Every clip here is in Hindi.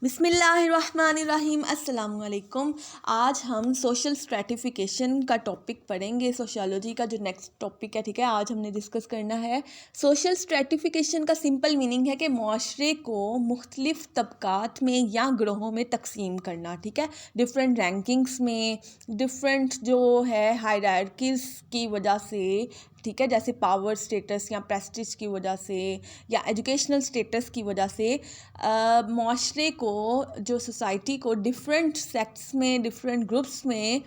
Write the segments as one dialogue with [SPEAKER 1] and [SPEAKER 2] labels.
[SPEAKER 1] बिस्मिल्लाहिर्रहमानिर्रहीम अस्सलाम वालेकुम। आज हम सोशल स्ट्रैटिफिकेशन का टॉपिक पढ़ेंगे। सोशियोलॉजी का जो नेक्स्ट टॉपिक है, ठीक है, आज हमने डिस्कस करना है। सोशल स्ट्रैटिफिकेशन का सिंपल मीनिंग है कि मुआशरे को मुख्तलिफ तबकात में या ग्रोहों में तकसीम करना, ठीक है, डिफरेंट रैंकिंग्स में, डिफरेंट जो है हायरार्कीज़ की वजह से, ठीक है, जैसे पावर स्टेटस या प्रेस्टिज की वजह से या एजुकेशनल स्टेटस की वजह से मुआशरे को, जो सोसाइटी को डिफरेंट सेक्ट्स में, डिफरेंट ग्रुप्स में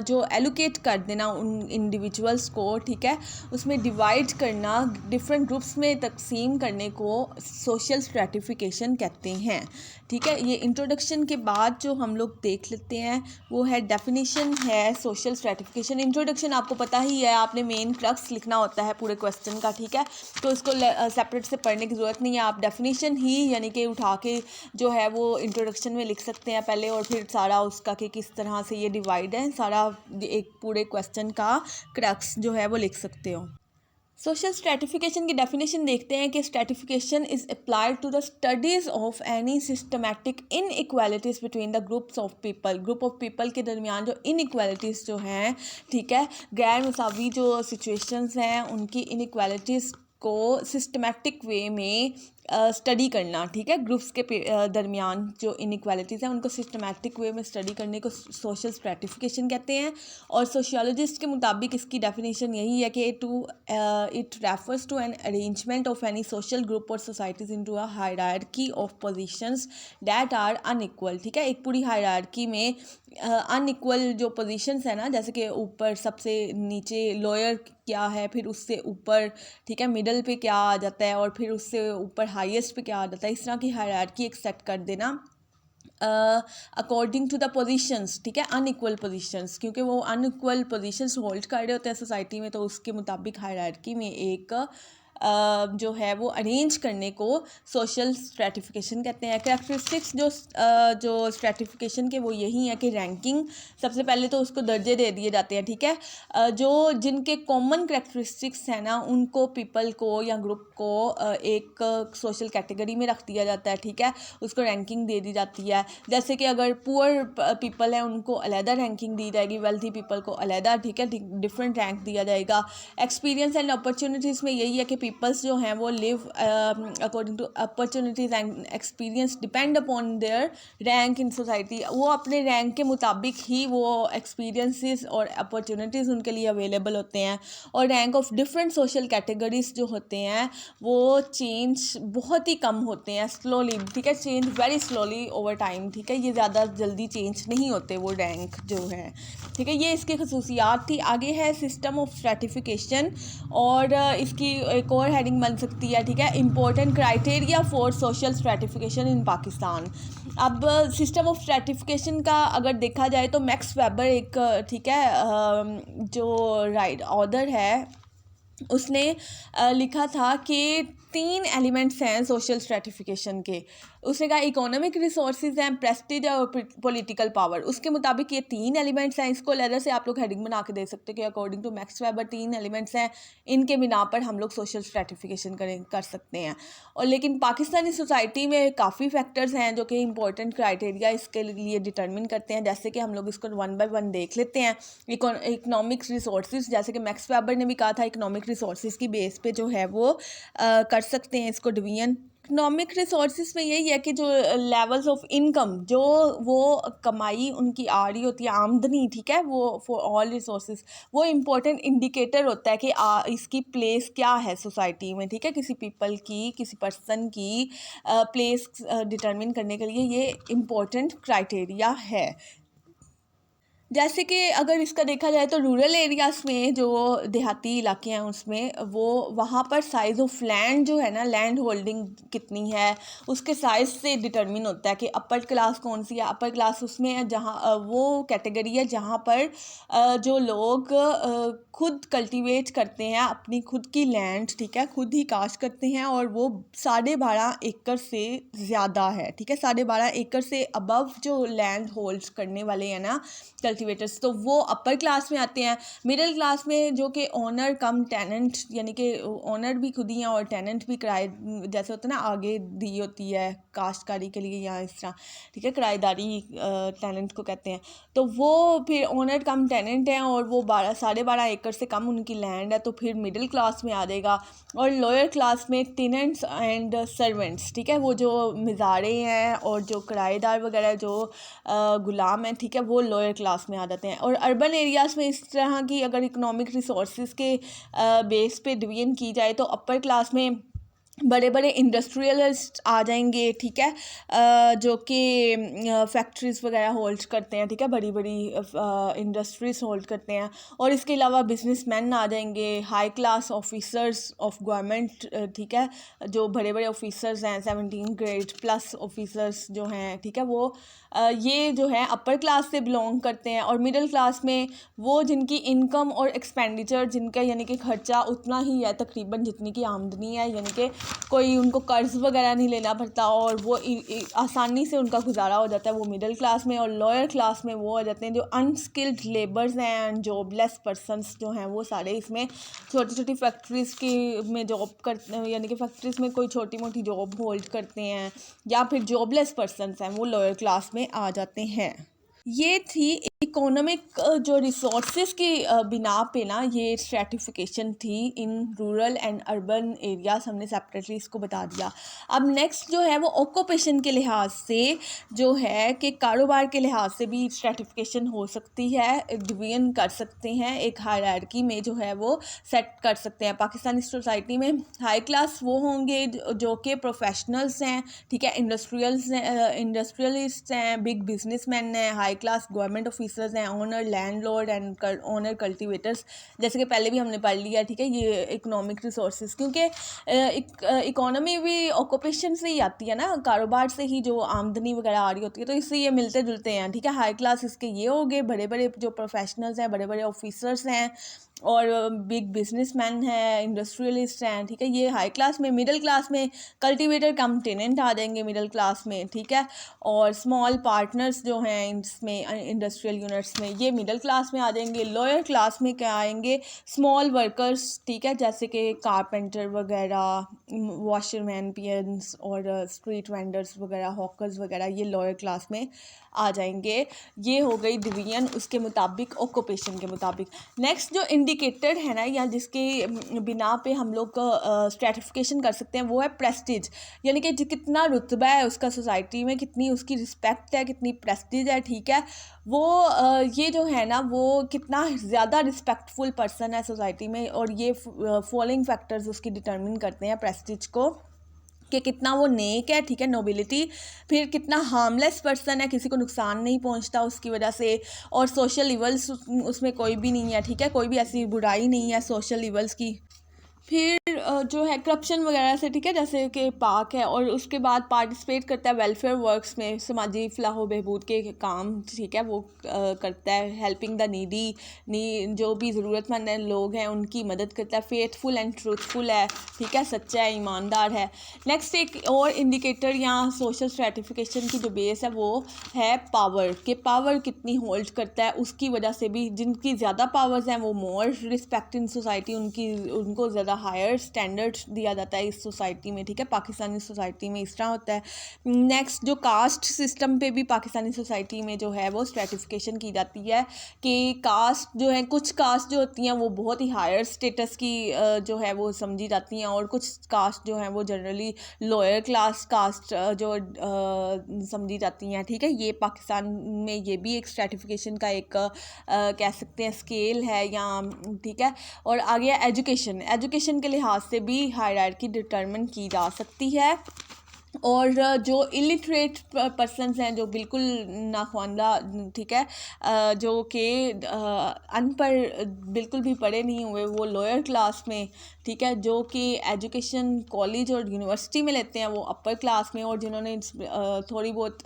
[SPEAKER 1] जो एलोकेट कर देना उन इंडिविजुअल्स को, ठीक है, उसमें डिवाइड करना, डिफरेंट ग्रुप्स में तकसीम करने को सोशल स्ट्रैटिफिकेशन कहते हैं, ठीक है। ये इंट्रोडक्शन के बाद जो हम लोग देख लेते हैं वो है डेफिनेशन है सोशल स्ट्रैटिफिकेशन। इंट्रोडक्शन आपको पता ही है, आपने मेन क्रक्स लिखना होता है पूरे क्वेश्चन का, ठीक है, तो इसको सेपरेट से पढ़ने की ज़रूरत नहीं है। आप डेफिनेशन ही यानी कि उठा के जो है वो इंट्रोडक्शन में लिख सकते हैं पहले, और फिर सारा उसका कि किस तरह से ये डिवाइड है, सारा एक पूरे क्वेश्चन का क्रक्स जो है वो लिख सकते हो। सोशल स्ट्रैटिफिकेशन की डेफिनेशन देखते हैं कि stratification is applied to the studies of any systematic inequalities between the groups of people. Group of people के दरमियान जो इनइक्वालिटीज़ जो हैं, ठीक है, गैर मसावी जो सिचुएशंस हैं, उनकी इनइक्वालिटीज़ को सिस्टमैटिक वे में स्टडी करना, ठीक है, ग्रुप्स के दरमियान जो इनइक्वालिटीज़ हैं उनको सिस्टमैटिक वे में स्टडी करने को सोशल स्ट्रैटिफिकेशन कहते हैं। और सोशियोलॉजिस्ट के मुताबिक इसकी डेफिनेशन यही है कि it refers to an arrangement of any social group और societies into a hierarchy of positions that are unequal, ठीक है, एक पूरी हायरार्की में अनइक्वल जो पोजीशंस है ना, जैसे कि ऊपर सबसे नीचे लोअर क्या है, फिर उससे ऊपर, ठीक है, मिडल पे क्या आ जाता है, और फिर उससे ऊपर हाईएस्ट पे क्या आ जाता है, इस तरह की हायरार्की एक सेट कर देना अकॉर्डिंग टू द पोजीशंस, ठीक है, अनइक्वल पोजीशंस, क्योंकि वो अनइक्वल पोजीशंस होल्ड कर रहे होते हैं सोसाइटी में, तो उसके मुताबिक हायरार्की में एक जो है वो अरेंज करने को सोशल स्ट्रैटिफिकेशन कहते हैं। कैरेक्टरिस्टिक्स जो स्ट्रैटिफिकेशन के वो यही है कि रैंकिंग, सबसे पहले तो उसको दर्जे दे दिए जाते हैं, ठीक है, जो जिनके कॉमन कैरेक्टरिस्टिक्स हैं ना, उनको पीपल को या ग्रुप को एक सोशल कैटेगरी में रख दिया जाता है, ठीक है, उसको रैंकिंग दे दी जाती है। जैसे कि अगर पुअर पीपल हैं उनको अलहदा रैंकिंग दी जाएगी, वेल्थी पीपल को अलहदा, ठीक है, डिफरेंट रैंक दिया जाएगा। एक्सपीरियंस एंड अपॉर्चुनिटीज़ में यही है कि पीपल्स जो हैं वो live according to opportunities and experience depend upon their rank in society. वो अपने रैंक के मुताबिक ही वो एक्सपीरियंसेस और अपॉर्चुनिटीज़ उनके लिए अवेलेबल होते हैं। और rank of different social categories जो होते हैं वो चेंज बहुत ही कम होते हैं, स्लोली, ठीक है, change very slowly over time, ठीक है, ये ज़्यादा जल्दी चेंज नहीं होते वो रैंक जो है, ठीक है, ये इसकी खसूसियात थी। आगे है सिस्टम ऑफ स्ट्रैटिफिकेशन, और इसकी एक और हेडिंग बन सकती है, ठीक है, important criteria for social stratification in Pakistan. अब सिस्टम ऑफ स्ट्रैटिफिकेशन का अगर देखा जाए तो मैक्स वेबर एक, ठीक है, जो ऑथर है, उसने लिखा था कि 3 एलिमेंट्स हैं सोशल स्ट्रैटिफिकेशन के। उसने कहा इकोनॉमिक रिसोर्सेज हैं, प्रेस्टीज और पॉलिटिकल पावर। उसके मुताबिक ये 3 एलिमेंट्स हैं। इसको लेदर से आप लोग हेडिंग बना के दे सकते हैं कि according to Max Weber 3 elements हैं, इनके बिना पर हम लोग सोशल स्ट्रैटिफिकेशन कर सकते हैं। और लेकिन पाकिस्तानी सोसाइटी में काफ़ी फैक्टर्स हैं जो कि इंपॉर्टेंट क्राइटेरिया इसके लिए डिटर्मिन करते हैं। जैसे कि हम लोग इसको 1 बाय 1 देख लेते हैं। इकोनॉमिक रिसोर्सेज, जैसे कि मैक्स वेबर ने भी कहा था, इकोनॉमिक रिसोर्सेज की बेस पे जो है वो कर सकते हैं इसको डिवीजन। इकोनॉमिक रिसोर्सेज में यही है कि जो लेवल्स ऑफ इनकम, जो वो कमाई उनकी आ रही होती है, आमदनी, ठीक है, वो फॉर ऑल रिसोर्सेज, वो इम्पोर्टेंट इंडिकेटर होता है कि इसकी प्लेस क्या है सोसाइटी में, ठीक है, किसी पीपल की, किसी पर्सन की प्लेस डिटरमिन करने के लिए ये इम्पोर्टेंट क्राइटेरिया है। जैसे कि अगर इसका देखा जाए तो रूरल एरियाज़ में जो देहाती इलाके हैं उसमें वो वहाँ पर साइज़ ऑफ लैंड जो है ना, लैंड होल्डिंग कितनी है, उसके साइज़ से डिटरमिन होता है कि अपर क्लास कौन सी है। अपर क्लास उसमें है जहाँ वो कैटेगरी है जहाँ पर जो लोग खुद कल्टीवेट करते हैं अपनी खुद की लैंड, ठीक है, खुद ही काश्त करते हैं, और वो 12.5 एकड़ से ज़्यादा है, ठीक है, 12.5 एकड़ से अबव जो लैंड होल्ड करने वाले हैं ना, कल्टिवेटर्स, तो वो अपर क्लास में आते हैं। मिडिल क्लास में जो कि ओनर कम टेनेंट, यानी कि ओनर भी खुद ही हैं और टेनेंट भी किराए जैसे होता है ना, आगे दी होती है काश्तकारी के लिए या इस तरह, ठीक है, किराएदारी टेनेंट को कहते हैं। तो वो फिर ओनर कम टेनेंट हैं और वो 12.5 एकड़ से कम उनकी लैंड है, तो फिर मिडिल क्लास में आ जाएगा। और लोअर क्लास में टेनेंट्स एंड सर्वेंट्स, ठीक है, वो जो मिज़ारे हैं और जो किराएदार वगैरह जो गुलाम हैं, ठीक है, वो लोअर क्लास में आ जाते हैं। और अर्बन एरियाज़ में इस तरह की अगर इकोनॉमिक रिसोर्सेज के बेस पे डिवीजन की जाए तो अपर क्लास में बड़े बड़े इंडस्ट्रियलिस्ट आ जाएंगे, ठीक है, जो कि फैक्ट्रीज़ वगैरह होल्ड करते हैं, ठीक है, बड़ी बड़ी इंडस्ट्रीज़ होल्ड करते हैं। और इसके अलावा बिजनेसमैन आ जाएंगे, high class officers of government, ठीक है, जो बड़े बड़े ऑफिसर्स हैं 17 ग्रेड प्लस ऑफिसर्स जो हैं, ठीक है, वो ये जो है अपर क्लास से बिलोंग करते हैं। और मिडिल क्लास में वो जिनकी इनकम और एक्सपेंडिचर जिनका यानी कि खर्चा उतना ही है तकरीबन जितनी की आमदनी है, यानी कि कोई उनको कर्ज वगैरह नहीं लेना पड़ता और वो आसानी से उनका गुजारा हो जाता है, वो मिडिल क्लास में। और लोअर क्लास में वो हो जाते हैं जो अनस्किल्ड लेबर्स हैं एंड जॉबलेस पर्सनस जो हैं, वो सारे इसमें छोटी छोटी फैक्ट्रीज़ की में जॉब करते हैं, यानी कि फैक्ट्रीज़ में कोई छोटी मोटी जॉब होल्ड करते हैं, या फिर जॉबलेस पर्सनस हैं, वो लोअर क्लास में आ जाते हैं। ये थी इकोनॉमिक जो रिसोर्सेज की बिना पे ना ये स्ट्रेटिफिकेशन थी in rural and urban areas, हमने सेपरेटली इसको बता दिया। अब नेक्स्ट जो है वो ऑक्यूपेशन के लिहाज से जो है कि कारोबार के लिहाज से भी स्ट्रेटिफिकेशन हो सकती है, डिवीजन कर सकते हैं, एक हायरार्की में जो है वो सेट कर सकते हैं। पाकिस्तानी सोसाइटी में हाई क्लास वो होंगे जो कि प्रोफेशनल्स हैं, ठीक है, इंडस्ट्रियलिस्ट हैं, बिग बिजनेसमैन हैं, हाई क्लास गवर्नमेंट ऑफिसर्स हैं, owner landlord and owner cultivators, जैसे कि पहले भी हमने पढ़ लिया, ठीक है, ये इकोनॉमिक रिसोर्सेज, क्योंकि इकोनॉमी भी ऑक्यूपेशन से ही आती है ना, कारोबार से ही जो आमदनी वगैरह आ रही होती है, तो इससे ये मिलते जुलते हैं, ठीक है। हाई क्लास इसके ये हो गए बड़े बड़े जो प्रोफेशनल्स हैं, बड़े बड़े ऑफिसर्स हैं और बिग बिजनेसमैन हैं, इंडस्ट्रियलिस्ट हैं, ठीक है, ये हाई क्लास में। मिडिल क्लास में कल्टीवेटर कम टेनेंट आ जाएंगे मिडिल क्लास में, ठीक है, और स्मॉल पार्टनर्स जो हैं इसमें इंडस्ट्रियल यूनिट्स में, ये मिडिल क्लास में आ जाएंगे। लोअर क्लास में क्या आएंगे, स्मॉल वर्कर्स, ठीक है, जैसे कि कारपेंटर वगैरह, वॉशरमैन, पियंस और स्ट्रीट वेंडर्स वगैरह, हॉकर्स वगैरह, ये लोअर क्लास में आ जाएंगे। ये हो गई डिवीजन उसके मुताबिक, ऑक्यूपेशन के मुताबिक। नेक्स्ट जो इंडिकेटर है ना, या जिसके बिना पे हम लोग स्ट्रेटिफिकेशन कर सकते हैं, वो है प्रेस्टीज, यानी कि कितना रुतबा है उसका सोसाइटी में, कितनी उसकी रिस्पेक्ट है, कितनी प्रेस्टीज है, ठीक है, वो ये जो है ना वो कितना ज़्यादा रिस्पेक्टफुल पर्सन है सोसाइटी में। और ये फॉलोइंग फैक्टर्स उसकी डिटर्मिन करते हैं प्रेस्टीज को, कि कितना वो नेक है, ठीक है, नोबिलिटी, फिर कितना हार्मलेस पर्सन है, किसी को नुकसान नहीं पहुंचता उसकी वजह से, और सोशल इवल्स उसमें कोई भी नहीं है, ठीक है, कोई भी ऐसी बुराई नहीं है सोशल इवल्स की। फिर जो है करप्शन वगैरह से, ठीक है, जैसे कि पाक है। और उसके बाद पार्टिसिपेट करता है वेलफेयर वर्क्स में, समाजी फलाह व बहबूद के काम, ठीक है, वो करता है। हेल्पिंग द नीडी, जो भी ज़रूरतमंद है लोग हैं उनकी मदद करता है। फेथफुल एंड ट्रूथफुल है, ठीक है, सच्चा है, ईमानदार है। नेक्स्ट एक और इंडिकेटर यहाँ सोशल स्ट्रेटिफिकेशन की जो बेस है वो है पावर, के पावर कितनी होल्ड करता है, उसकी वजह से भी जिनकी ज़्यादा पावर्स हैं वो मोर रिस्पेक्ट इन सोसाइटी, उनको ज़्यादा हायर स्टैंडर्ड्स दिया जाता है इस सोसाइटी में, ठीक है, पाकिस्तानी सोसाइटी में इस तरह होता है। नेक्स्ट जो कास्ट सिस्टम पे भी पाकिस्तानी सोसाइटी में जो है वो स्ट्रेटिफिकेशन की जाती है कि कास्ट जो है, कुछ कास्ट जो होती हैं वो बहुत ही हायर स्टेटस की जो है वो समझी जाती हैं, और कुछ कास्ट जो हैं वो जनरली लोअर क्लास कास्ट जो समझी जाती हैं, ठीक है। ये पाकिस्तान में ये भी एक स्ट्रेटिफिकेशन का एक कह सकते हैं स्केल है या, ठीक है। और आगे एजुकेशन के लिहाज से भी हायरार्की डिटरमिन की जा सकती है। और जो इलिटरेट पर्सनस हैं, जो बिल्कुल नाख्वानदा, ठीक है, जो कि अनपढ़, बिल्कुल भी पढ़े नहीं हुए, वो लोअर क्लास में, ठीक है, जो कि एजुकेशन कॉलेज और यूनिवर्सिटी में लेते हैं वो अपर क्लास में, और जिन्होंने थोड़ी बहुत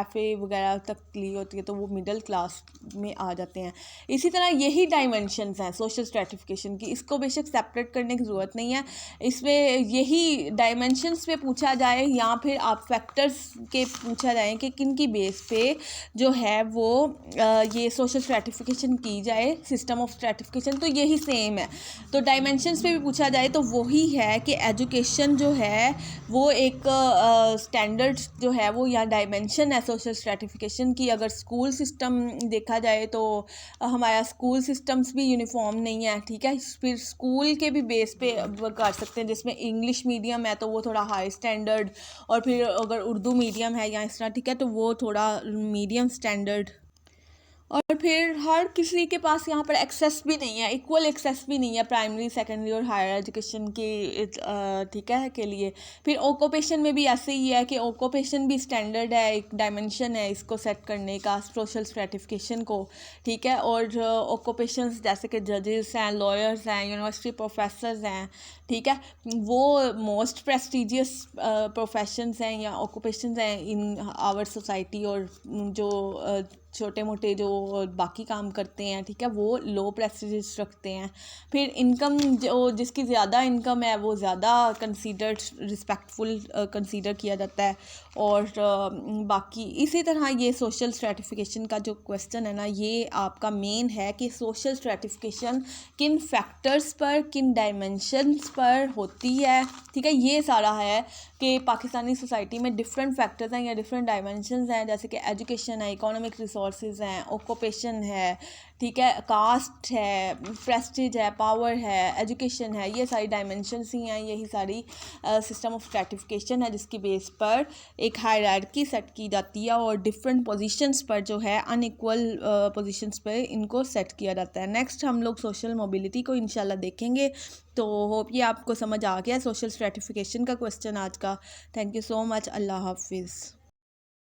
[SPEAKER 1] FA वगैरह तक ली होती है तो वो मिडिल क्लास में आ जाते हैं। इसी तरह यही डायमेंशंस हैं सोशल स्ट्रेटिफिकेशन की, इसको बेशक सेपरेट करने की ज़रूरत नहीं है, इसमें यही डायमेंशंस पे पूछा जाए या या फिर आप फैक्टर्स के पूछा जाए कि किन की बेस पे जो है वो ये सोशल स्ट्रैटिफिकेशन की जाए, सिस्टम ऑफ स्ट्रैटिफिकेशन, तो यही सेम है। तो डायमेंशंस पे भी पूछा जाए तो वही है कि एजुकेशन जो है वो एक स्टैंडर्ड जो है वो या डायमेंशन है सोशल स्ट्रैटिफिकेशन की। अगर स्कूल सिस्टम देखा जाए तो हमारा स्कूल सिस्टम्स भी यूनिफॉर्म नहीं है, ठीक है। फिर स्कूल के भी बेस पे कर सकते हैं, जिसमें इंग्लिश मीडियम है तो वो थोड़ा हाई स्टैंडर्ड, और फिर अगर उर्दू मीडियम है या इस तरह, ठीक है, तो वो थोड़ा मीडियम स्टैंडर्ड। और फिर हर किसी के पास यहाँ पर एक्सेस भी नहीं है, इक्वल एक्सेस भी नहीं है प्राइमरी, सेकेंडरी और हायर एजुकेशन के, ठीक है, के लिए। फिर ऑक्यूपेशन में भी ऐसे ही है कि ऑक्यूपेशन भी स्टैंडर्ड है, एक डायमेंशन है इसको सेट करने का, सोशल स्ट्रैटिफिकेशन को, ठीक है। और ऑक्यूपेशंस जैसे कि जजेस हैं, लॉयर्स हैं, यूनिवर्सिटी प्रोफेसर्स हैं, ठीक है, वो मोस्ट प्रेस्टिजियस प्रोफेशंस हैं या ऑक्यूपेशंस हैं इन आवर सोसाइटी। और जो छोटे मोटे जो बाकी काम करते हैं, ठीक है, वो लो प्रेस्टिज रखते हैं। फिर इनकम, जो जिसकी ज़्यादा इनकम है वो ज़्यादा कंसीडर्ड, रिस्पेक्टफुल कंसीडर किया जाता है। और बाकी इसी तरह ये सोशल स्ट्रैटिफिकेशन का जो क्वेश्चन है ना, ये आपका मेन है कि सोशल स्ट्रैटिफिकेशन किन फैक्टर्स पर, किन डायमेंशंस पर होती है, ठीक है। ये सारा है कि पाकिस्तानी सोसाइटी में डिफरेंट फैक्टर्स हैं या डिफरेंट डायमेंशंस हैं, जैसे कि एजुकेशन है, इकोनॉमिक रिसोर्सेज हैं, ऑक्यूपेशन है, ठीक है, कास्ट है, प्रेस्टीज है, पावर है, एजुकेशन है, ये सारी डायमेंशंस ही हैं, यही सारी सिस्टम ऑफ स्ट्रैटिफिकेशन है जिसकी बेस पर एक हायरार्की सेट की जाती है और डिफरेंट पोजीशंस पर जो है अनइक्वल पोजीशंस पर इनको सेट किया जाता है। नेक्स्ट हम लोग सोशल मोबिलिटी को इंशाल्लाह देखेंगे। तो होप ये आपको समझ आ गया सोशल स्ट्रैटिफिकेशन का क्वेश्चन आज का। Thank you so much. अल्लाह हाफिज़।